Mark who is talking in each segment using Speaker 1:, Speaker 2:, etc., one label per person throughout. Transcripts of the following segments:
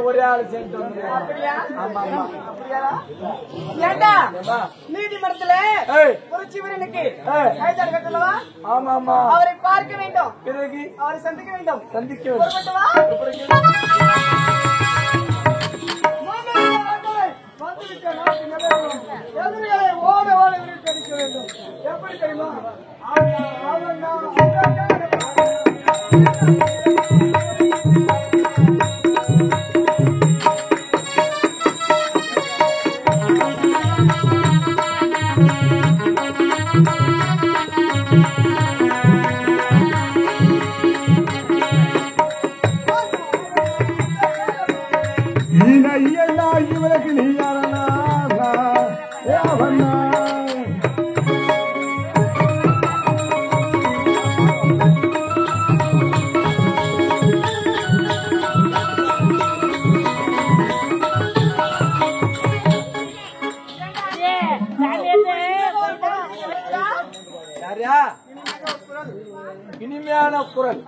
Speaker 1: ஒரே ஆளு சேர்ந்து நீதிமன்றத்துல ஒரு சிவனுக்கு ஆமா ஆமா அவரை பார்க்க வேண்டும், பிறகு அவரை சந்திக்க வேண்டும். ஓட ஓட கிடைக்க வேண்டும். எப்படி தெரியுமா? இனிமையான குரல்,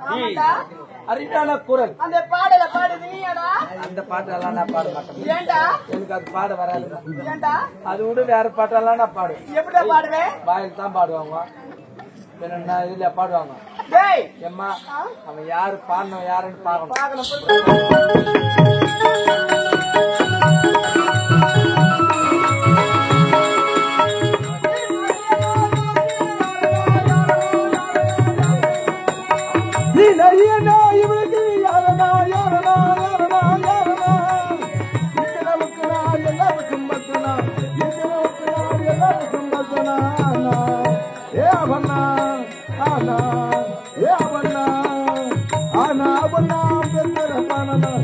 Speaker 1: அருமையான குரல். அந்த பாடல பாடுது நீடா? அந்த பாட்டெல்லாம் நான் பாட மாட்டேன். ஏண்டா? எனக்கு அது பாட வராது. ஏண்டா? அது விட வேற பாட்டெல்லாம் நான் பாடுவேன். எப்படி பாடுவேன்? வாயில் தான் பாடுவாங்க, என்ன இதுல பாடுவாங்க. டேய் எம்மா, அவன் யாரு பாடணும் யாருன்னு பார்க்கணும். ஆனா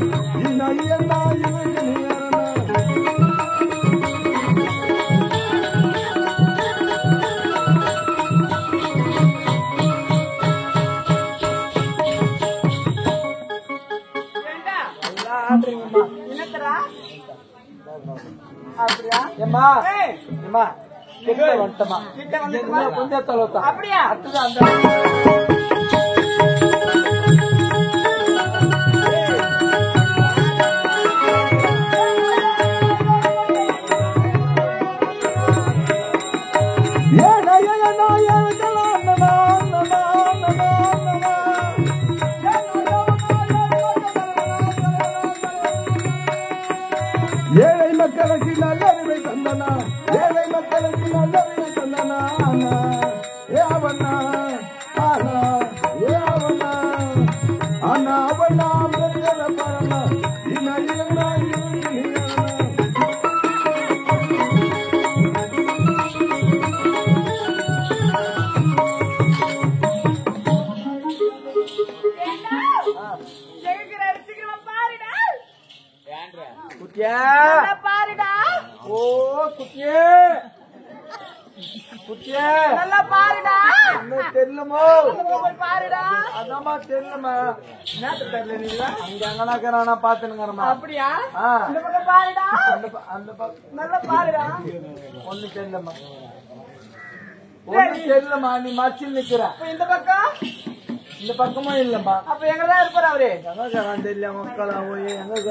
Speaker 1: கொஞ்சம் தொலைத்தா அப்படியா அடுத்தது
Speaker 2: ஏழை மக்களுக்கு நல்லறிவை தந்தனா ஏழை மக்களுக்கு நல்லறிவை தந்தனா ஏ அவனா ஆனா ஏ அவனா அண்ணா அவனா பெருகல பரமா இன்னா
Speaker 1: பாருடா ஓ குட்டியே குட்டியே நல்லா பாருடா இன்னும் தெரியலமோ பாருடா அதாம்மா தெரியலமா என்ன தெரியல நீங்க அங்க எங்கனாக்கறானா பாத்துனுங்கறமா அப்படியா இந்த பக்கம் பாருடா அந்த பக்கம் நல்லா பாருடா ஒண்ணு தெரியலமா ஒண்ணு தெரியலமா நீ மச்சில் நிக்கிற இந்த பக்கம் இந்த பக்கமும் இல்லம்மா அப்ப எங்கதான் இருப்பாரு அவரு எங்க தெரியல மக்களா போய் எங்க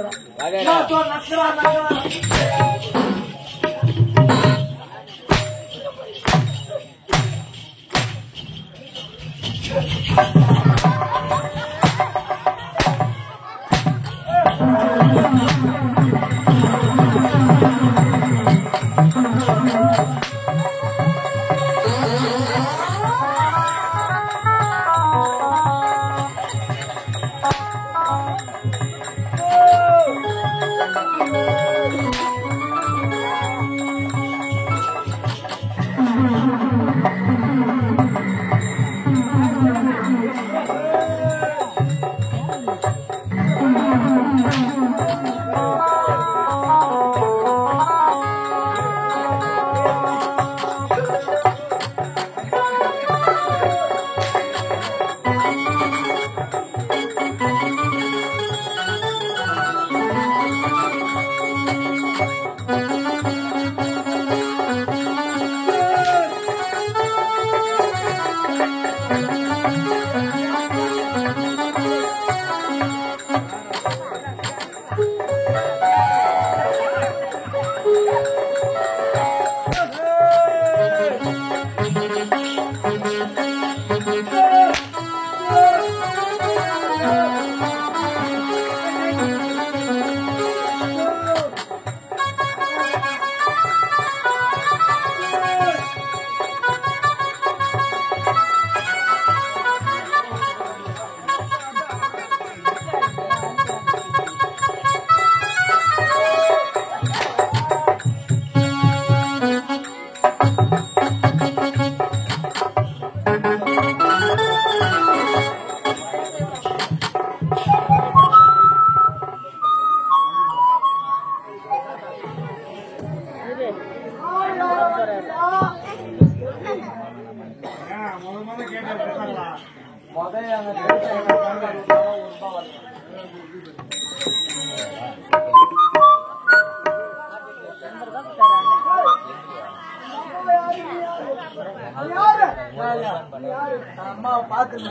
Speaker 1: அம்மா பாத்துங்க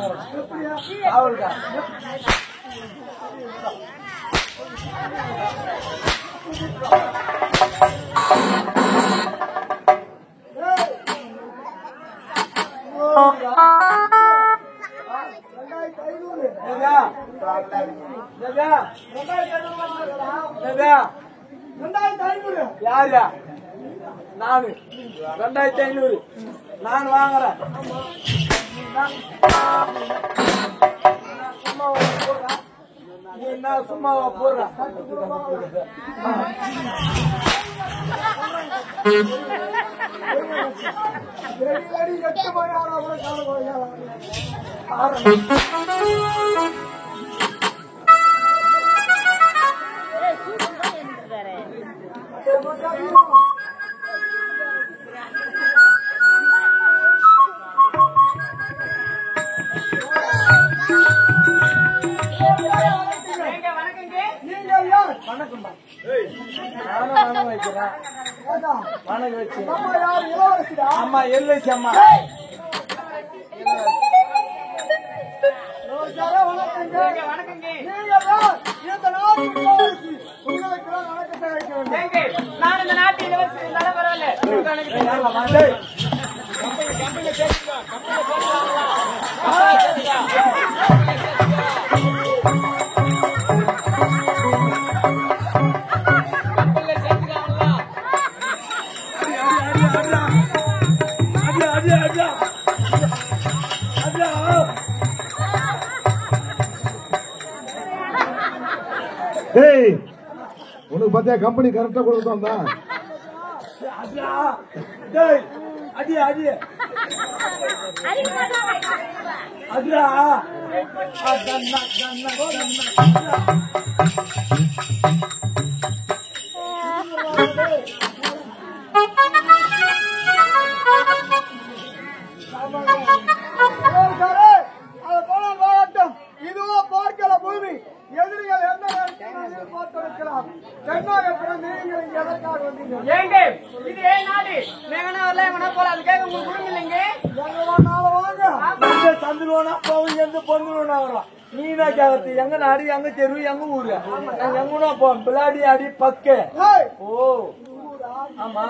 Speaker 1: அவளுக்கா யாரு நானு 2500 நான் வாங்குறேன். சும்மாவா போடுறேன். வணக்கம்பா. நானும் வணக்கம் வைக்கிறேன். வணக்கம் வச்சு அம்மா எல்ஐசி அம்மா
Speaker 3: நான் இந்த நாட்டு இளவரசி இருந்தாலும் பரவாயில்ல.
Speaker 2: உனக்கு பாத்தியா கம்பெனி கரெக்டா கொடுத்தோம் தான்.
Speaker 1: அடி அடி அதுரா
Speaker 2: இதுவோ பார்க்கல பூமி எதிரிகள் எந்த நேரத்தில் பார்த்திருக்கலாம். தென்னாகத்தில் நீங்கள் இங்க எதற்காக வந்தீங்க?
Speaker 3: ஏங்க இது ஏன் நாடு? வேணா வரல வேணா போல அதுக்காக உங்களுக்கு குடும்பம் இல்லைங்க.
Speaker 2: எங்க வேணாலும் வாங்க.
Speaker 1: சந்துருவோனா போவோம் எந்த பொண்ணுனா வரும். நீனா கேவத்து எங்க நாடு எங்க தெரு எங்க ஊரு எங்கன்னா போவோம் பிளாடி அடி பக்க. ஓ ஆமா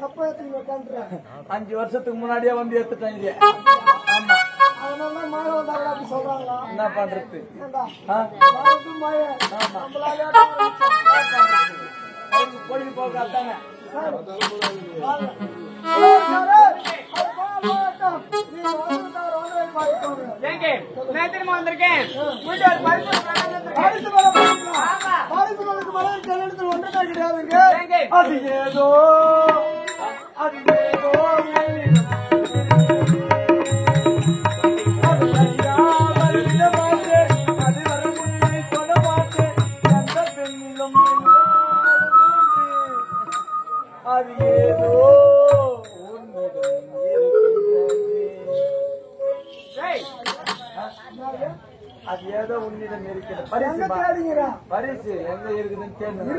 Speaker 2: எப்ப ஏத்தீங்க பண்றேன்?
Speaker 1: 5 வருஷத்துக்கு முன்னாடியே வந்து எடுத்துட்டேன் இது. ஆமா
Speaker 2: அதனால மழை வந்தாங்க அப்படி சொல்றாங்களா?
Speaker 1: என்ன பண்றது?
Speaker 2: மழை நம்மளால
Speaker 1: பொழுது போக அதாங்க
Speaker 3: ஏங்க நான் திரும்ப வந்திருக்கேன்.
Speaker 1: அது ஏதோ அது ஏதோ அது ஏதோ அது ஏதோ உன்னிடம் இருக்கிறது. பரிசு எங்க இருக்குதுன்னு தேர்ந்து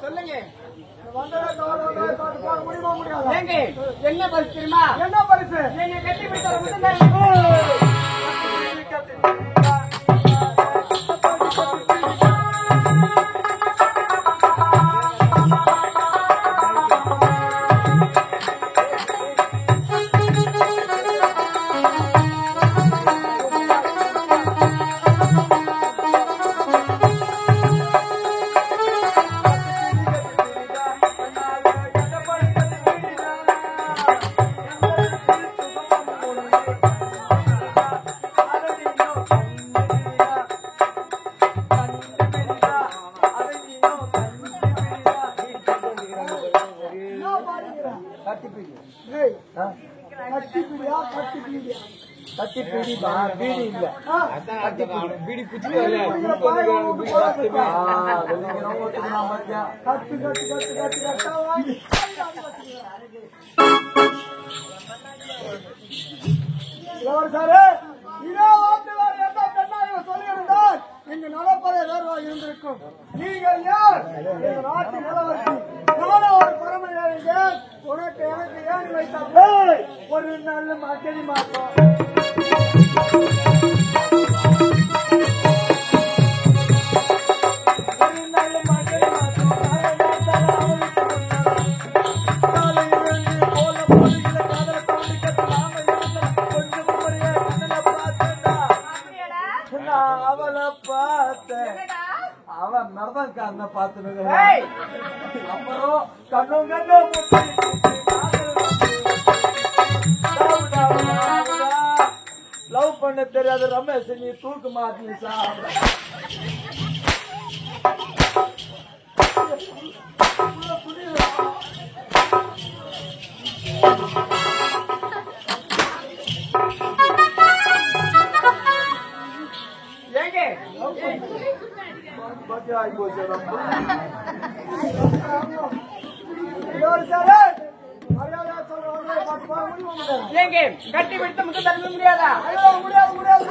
Speaker 3: சொல்லுங்க
Speaker 2: முடியுமா முடியாது?
Speaker 3: ஏங்க என்ன பரிசு தெரியுமா?
Speaker 2: என்ன பரிசு?
Speaker 3: நீங்க கட்டி பிடித்த
Speaker 1: பீடி இல்ல பீடி பிடிச்சி
Speaker 2: சொல்லியிருந்தால் இங்கு நடப்பதை வேறுவாக இருந்திருக்கும். நீங்கள் யார்? நாட்டு நிலவரசி. நானும் ஒரு பரம ஏழைகள். உனக்கு எனக்கு ஏன் வைத்தால்
Speaker 1: ஒரு நல்ல மக்களி மாற்றம் அவளை பார்த்தேன். அவன் நடந்தாங்க பார்த்து அப்புறம் கண்ணும் கண்ணும் லவ் பண்ண தெரியாத ரமேஷ் நீ தூக்கு மாட்டி சாப்பிட
Speaker 3: ஏங்க கட்டி பிடித்த முத்தம் தர முடியாதா?
Speaker 2: முடியாது முடியாது.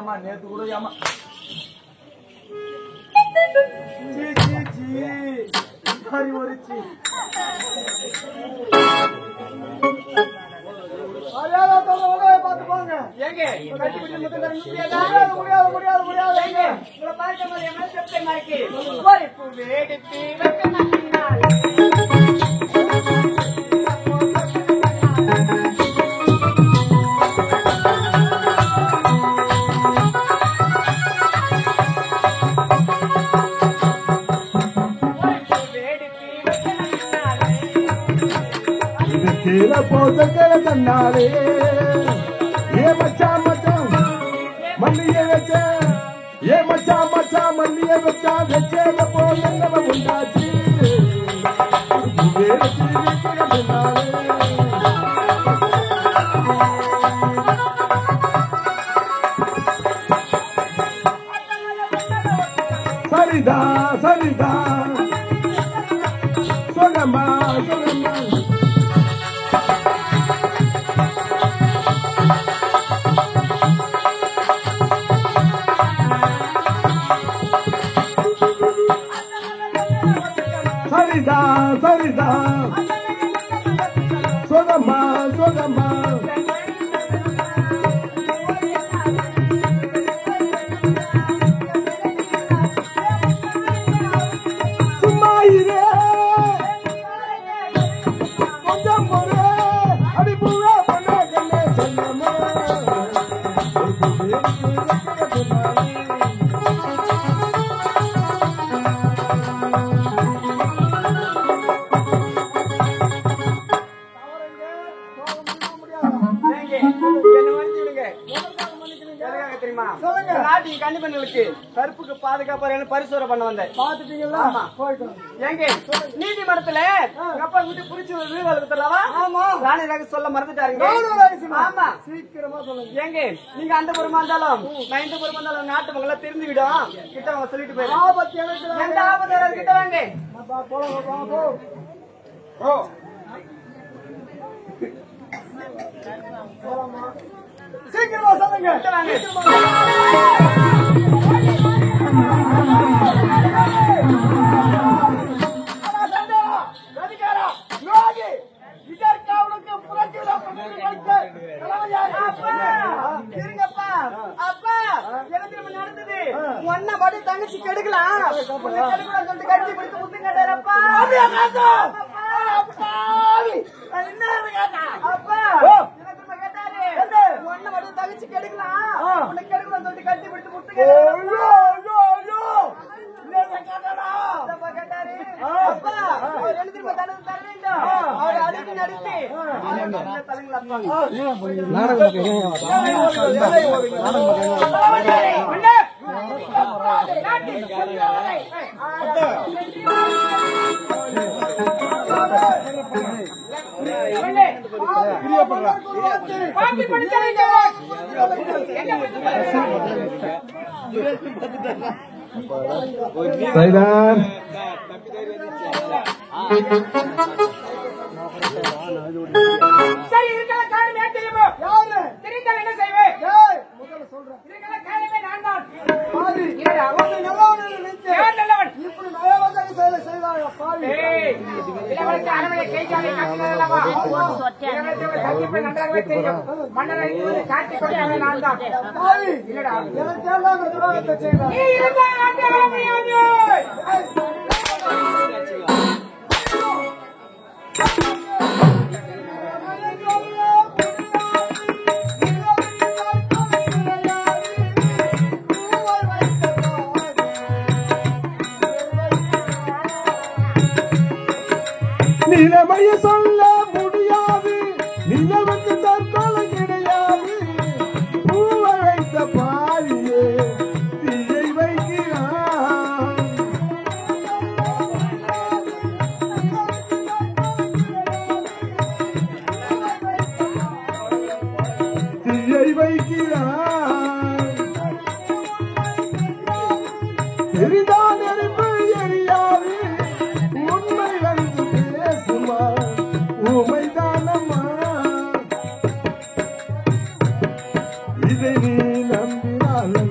Speaker 1: ஏமா நேத்து கூட ஏமா
Speaker 2: பார்த்து போங்க.
Speaker 3: எங்க கட்டிப்பிடி முத்தம் தர முடியாதா?
Speaker 2: முடியாது.
Speaker 3: உங்களை பார்க்கும் போது என்ன சப்தமா இருக்கு? ஒரு பூவே எடுத்து வைக்க மாட்டீங்கள்.
Speaker 2: கீழே போதக்கிற கண்ணாலே ஏ மச்சான் மல்லிய வச்ச ஏ மச்சான் மல்லிய வச்சா வச்சேத போல நம்ம உண்டாச்சு சரிதா சொல்லம்மா சரிதா சொல்லம்மா சும்மா இரு கொஞ்சம் போற அடி பூரா பண்ண கண்ணே சொல்லம்மா
Speaker 3: கருப்புக்கு பாதுகாப்பு பரிசோதனை பண்ண வந்தேன்.
Speaker 2: பாத்துட்டீங்களா?
Speaker 3: ஏங்க நீதிமன்றத்துல அப்பா வீட்டு புடிச்சு வீரவா ராணி ரகசியம் சொல்ல மறந்துட்டாருங்க. ஆமா
Speaker 2: சீக்கிரமா சொல்லுங்க.
Speaker 3: ஏங்க நீங்க அந்த புறமா இருந்தாலும் நான் இந்த புறமா இருந்தாலும் நாட்டு மக்களை தெரிஞ்சுக்கிட்டோம் கிட்ட அவங்க சொல்லிட்டு போயிடும்.
Speaker 2: ஆபத்து எனக்கு
Speaker 3: எந்த ஆபத்து கிட்ட வாங்க.
Speaker 2: சீக்கிரமா சொல்லுங்க.
Speaker 3: தங்கச்சி கெடுக்கலாம் சொல்லிட்டு கட்டி பிடித்து முத்து கேட்டாரப்பா. தங்கச்சி கெடுக்கலாம் உனக்கு கெடுக்கலாம் சொல்லிட்டு கட்டி பிடித்து முத்து கேட்டாரு. அவர் அழுகி நடித்து சரி இருக்கலாம் காரணம் தெரியுமோ தெரிந்தால் என்ன செய்வேன்
Speaker 2: முதல்ல சொல்றேன்.
Speaker 3: இருக்கலாம் காரணமே நான் தான்.
Speaker 2: நல்லவன் இப்படி நயவஞ்சக செயலை செய்தாயா பாவி? பாவி எனக்கு எல்லாம் துரோகத்தை செய்தார். நிலைமைய சொல்ல முடியாது, நிலவுக்கு தற்கொலை கிடையாது. பூவை வைத்த பாரியே தீயை வைக்கிறான். தீயை வைக்கிறான். எரிதான் நெருப்பு எரியாது, உண்மை வந்து பேசுமா உமைதானம்மா. இதை நீ நம்பினாலும்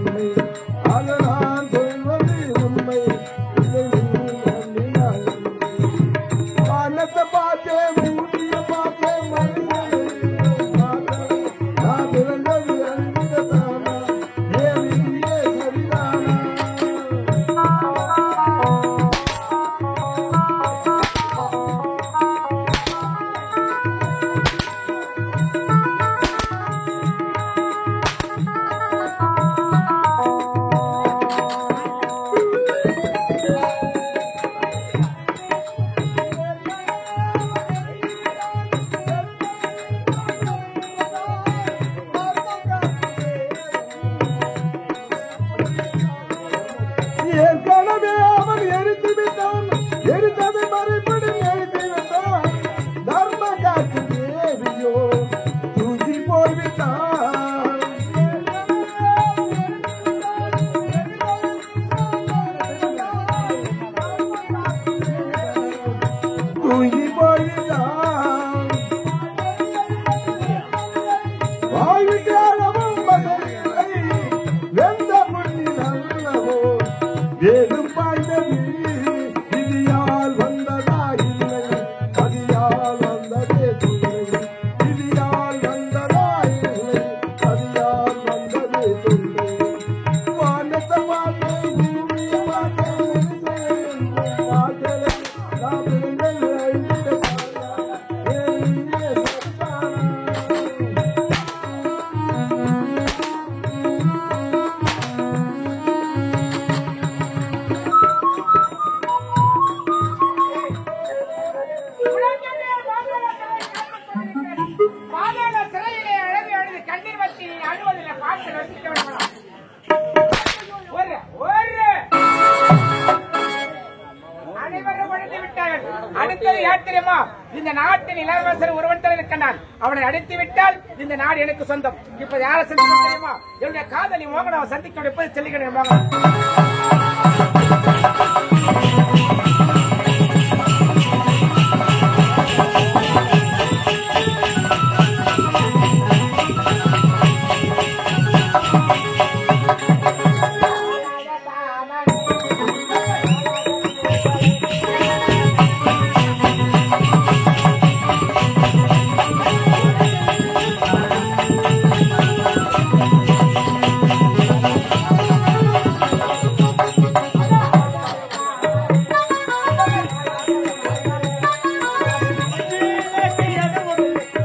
Speaker 4: இந்த நாட்டின் இளவரசர் ஒருவன் தான் இருக்கின்றான். அவனை அடித்து விட்டால் இந்த நாடு எனக்கு சொந்தம். இப்ப யாரை சந்திக்க தெரியுமா? என்னுடைய காதலி மோகனாவை சந்திக்க எப்போது செல்லுகிறேன் மோகன்.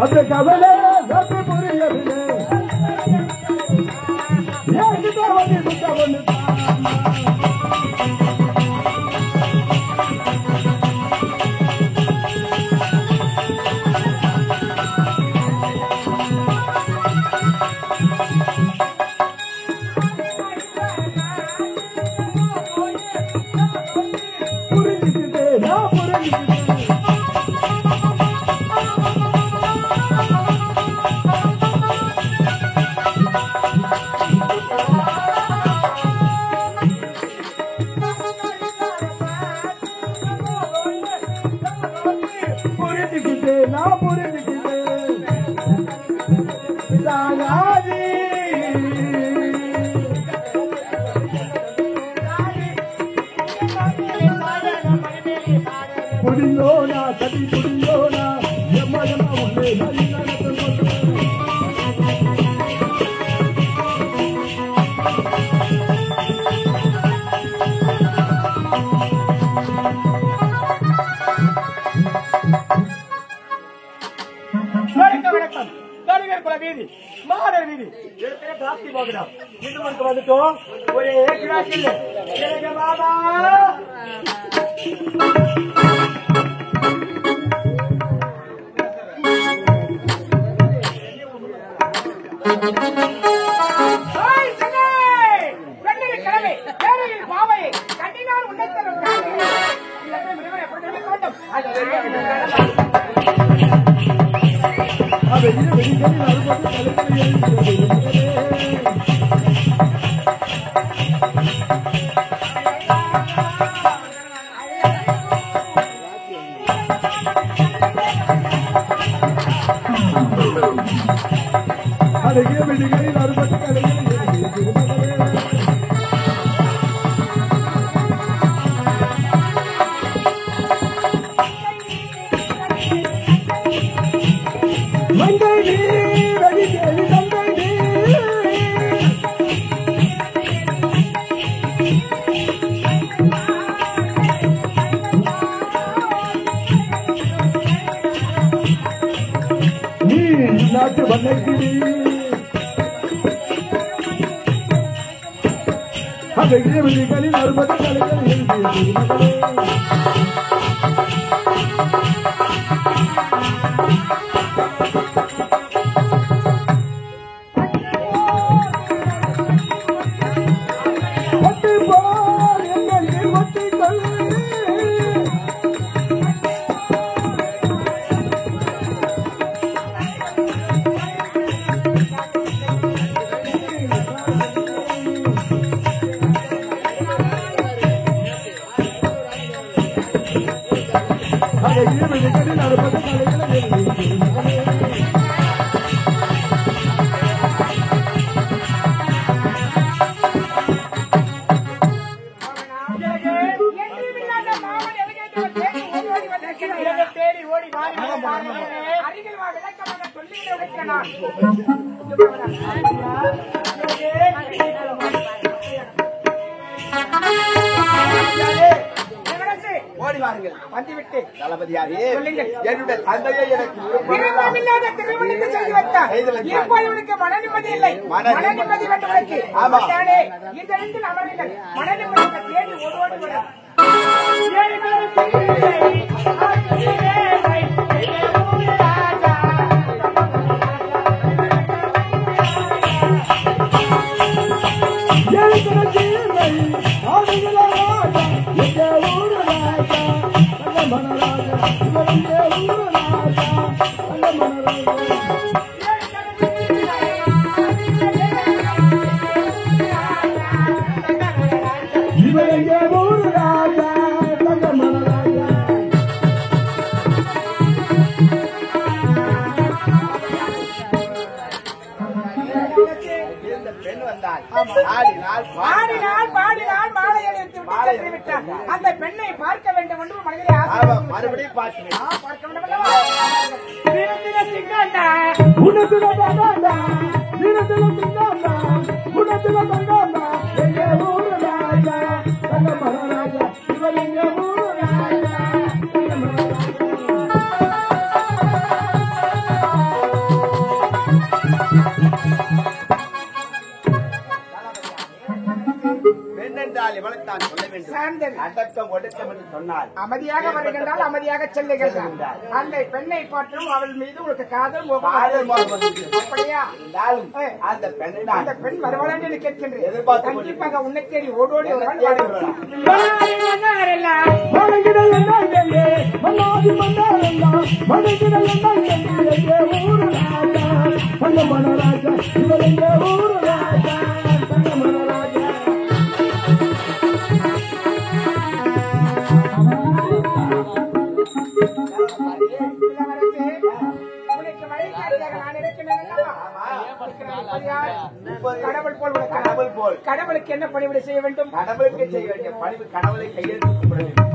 Speaker 2: அந்த கவலை நமக்கு புரியவில்லை. ஏகிட்ட வந்து சுத்த ஒன்று புரிஞ்சுக்கிட்டேன், நான் புரிஞ்சுக்கிட்டேன். நான் புரிஞ்சுக்கிட்டேன். தாயாதி புரியோனா கதி புரியோனா எம்மா எம்மா உள்ளே
Speaker 4: வீதி மாடர் வீதி காஸ்தி போகிறான். இன்னும் வந்துட்டோம் ஒரே கிளாஸ் இல்லை பாபா. பாவையை கண்டினால் உன்னை
Speaker 3: ஓடி வாருங்கள்.
Speaker 4: வந்துவிட்டு
Speaker 3: தளபதியாரே,
Speaker 4: சொல்லுங்கள்.
Speaker 3: என்னுடைய தந்தையை எனக்கு
Speaker 4: திருமணமில்லாத திருமணத்தை செய்து வைத்தார். இப்போது இவனுக்கு மன நிம்மதி இல்லை. மன நிம்மதி வேண்டும் உனக்கு.
Speaker 3: ஆமா.
Speaker 4: தானே இதற்கு அமருங்கள். மன நிம்மதியை தேடி ஓடி வர பாடினால் மாலை அணிவித்து விட்டு விட்டார். அந்த பெண்ணை பார்க்க வேண்டும் என்று மனதிலே ஆசை.
Speaker 3: மறுபடியும் பார்க்கிறேன்.
Speaker 4: பார்க்க வேண்டும் அல்லவா? அமைதியாக வருகின்றால் அமைதியாக செல்லுகின்றார். அந்த பெண்ணை பார்த்தும் அவள் மீது உங்களுக்கு காதல் அப்படியா?
Speaker 3: அந்த
Speaker 4: பெண் வருவாள் என்று கேட்கின்றேன். கண்டிப்பாக உன்னை தேடி ஓடோடி கடவுளுக்கு என்ன பணிவிடை செய்ய வேண்டும்?
Speaker 3: கடவுளுக்கு செய்ய வேண்டிய பணிவு கடவுளை கையெழுத்து கும்பிட வேண்டும்.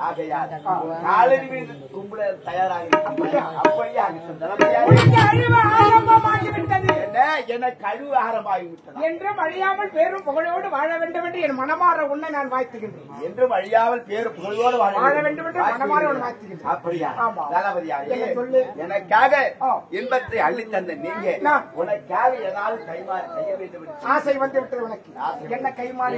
Speaker 3: ஆகையால் காலடி மீது கும்பிட தயாராக அப்படியே
Speaker 4: ஆரம்பமாகிவிட்டது.
Speaker 3: என கழுவு ஆரம்பமாகிவிட்டது.
Speaker 4: என்றும் அழியாமல் பேரும் புகழோடு வாழ வேண்டும் என்று என் மனமாற உன்னை நான் வாழ்த்துகின்றேன்.
Speaker 3: என்றும் அழியாமல் பேரும் புகழோடு
Speaker 4: வாழ வேண்டும் என்று மனமாற வாழ்த்துகின்றேன்.
Speaker 3: அப்படியா?
Speaker 4: ஆமா.
Speaker 3: தளபதியாரே,
Speaker 4: சொல்லு.
Speaker 3: எனக்காக இன்பத்தை அள்ளி தந்த நீங்க உனக்காக ஏதாவது கைமாறு செய்ய வேண்டும் என்று
Speaker 4: ஆசை வந்து விட்டது. உனக்கு என்ன கைமாறு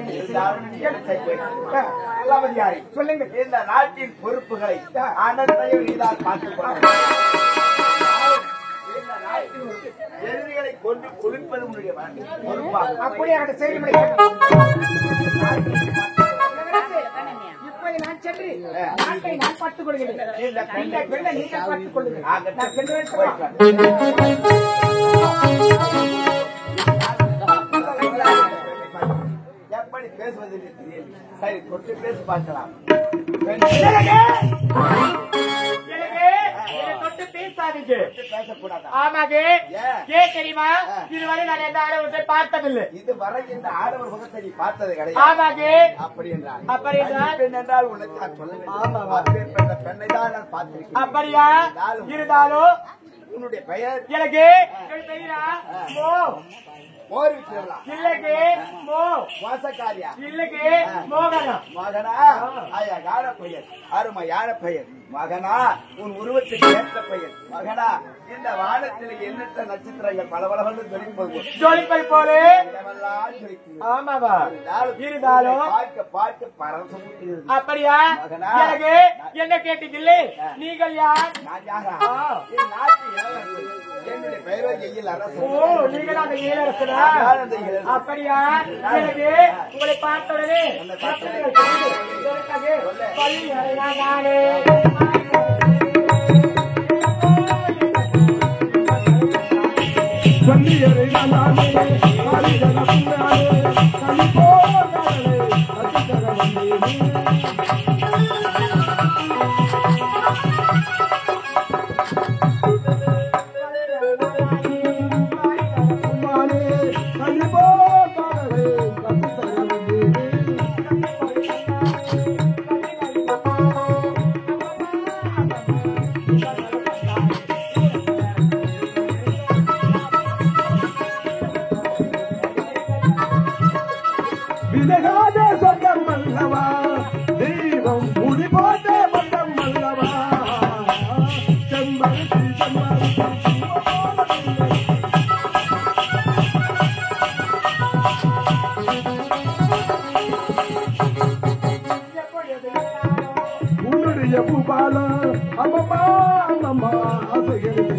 Speaker 3: தளபதியாரே
Speaker 4: சொல்லுங்க.
Speaker 3: இந்த நாட்டின் பொறுப்புகளை அனைத்தையும் நீதான் பார்த்துக் கொள்ள. இந்த நாட்டில் எதிரிகளை கொண்டு குளிப்பது உன்னுடைய பொறுப்பாகும்.
Speaker 4: அப்படியே அந்த செயல்முறை இப்போது நான் சென்று நாட்டை நான் பார்த்துக் கொள்கிறேன். பெண்ணை நீங்கள் பார்த்துக் கொள்ளுங்கள். நான் சென்று
Speaker 3: எப்படி பேசுவது தெரியல. சரி, கொண்டு பேசி பார்க்கலாம். பேசக்கூடாது.
Speaker 4: தெரியுமா? இதுவரை நான் எந்த ஆடவரை பார்த்ததில்லை.
Speaker 3: இதுவரை இந்த ஆடவர் முகத்தை நீ பார்த்தது கிடையாது. அப்படி என்றால் உனக்கு நான் சொல்ல வேண்டும். பெண்ணை தான் நான் பார்த்திருக்கேன்.
Speaker 4: அப்படியா? இருந்தாலும்
Speaker 3: உன்னுடைய பெயர்
Speaker 4: எனக்கு
Speaker 3: மோர் விக்கிறவளா?
Speaker 4: இல்லைக்கு
Speaker 3: மோசக்காரியா?
Speaker 4: இல்லைக்கு மோகனா?
Speaker 3: மகனா? அழகான பெயர், அருமையான பெயர். மகனா, உன் உருவத்துக்கு ஏற்ற பையன் மகனா இந்த வானத்தில் எண்ணற்ற நட்சத்திரங்கள் பலபலவென்று
Speaker 4: ஜொலிப்பை போலே ஆமாவா இருந்தாலும்
Speaker 3: பார்க்க பரவசம்
Speaker 4: அப்படியா எனக்கு என்ன கேட்டீங்களே நீங்கள் யார்
Speaker 3: நான் யாரா என் நாட்டு இளவரசன். என்னுடைய பெயரோ எயில் அரசு.
Speaker 4: ஓ நீங்கள் அந்த இளவரசனா அப்படியா எனக்கு உங்களை பார்த்தவுடனே பள்ளி நானே
Speaker 2: விலகாத சொந்தம் அல்லவா தெய்வம் முடி போட்ட பந்தம் அல்லவா செம்பருத்தி உன்னுடைய பூபால அம்மம்மா அம்மம்மா ஆசைகள்